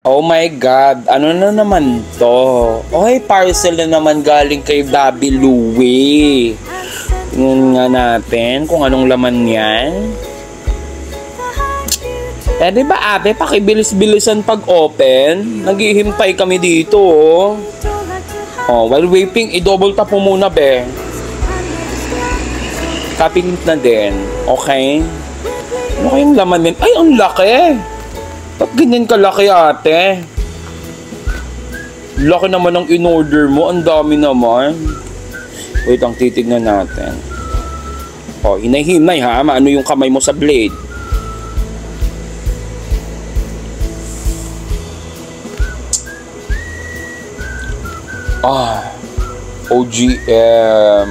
Oh my God, ano na naman to? Okay, parcel na naman galing kay Bobby Louie. Tingnan nga natin kung anong laman yan. Pwede ba ate, pakibilis-bilisan pag-open? Naghihintay kami dito, oh. Oh, while waiting, i-double tap mo muna, be. Copy link na din. Okay? Ano kayong laman din? Ay, ang laki! Ba't ganyan kalaki, ate? Laki naman ang in-order mo. Ang dami naman. Wait, ang titignan natin. Oh, hinay-hinay ha. Maano yung kamay mo sa blade? Ah, OGM.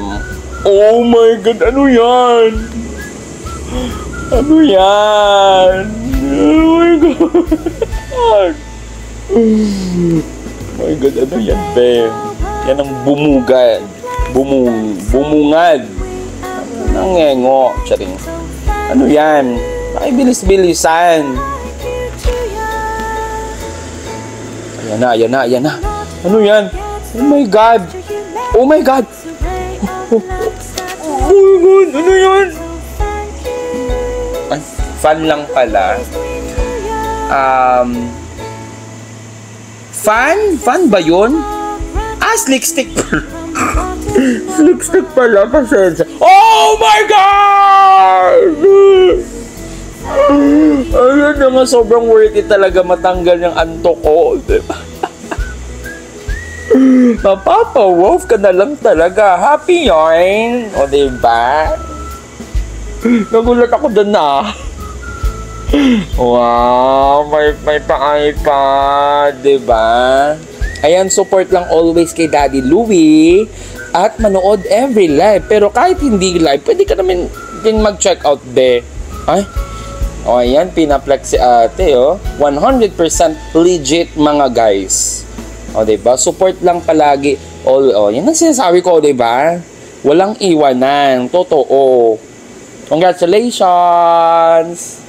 Oh my God, ano yan? Ano yan? Oh my God. Oh my God, ano yan, be? Yan ang bumugad. Bumungad. Nangengo. Charing. Ano yan? Pakibilis-bilisan. Ayan na. Ano yan? Oh my God! Oh my God! Oh my God! Ano yan? Ay, fan lang pala. Fan ba yun? Slick stick. Slick stick pala. Pasensya. Oh my God! Ayun naman, sobrang worth it talaga matanggal yung antok ko. Mapapa-wolf ka na lang talaga. Happy yarn. O, diba? Nagulat ako doon na. Wow, may pa-iPad, diba? Ayan, support lang always kay Daddy Louie. At manood every live. Pero kahit hindi live, pwede ka naman din mag-check out, be. Ay? O, ayan, pinaplex si ate, oh. 100% legit, mga guys. O, diba? Support lang palagi. O, yan ang sinasabi ko, diba? Walang iwanan. Totoo. Congratulations!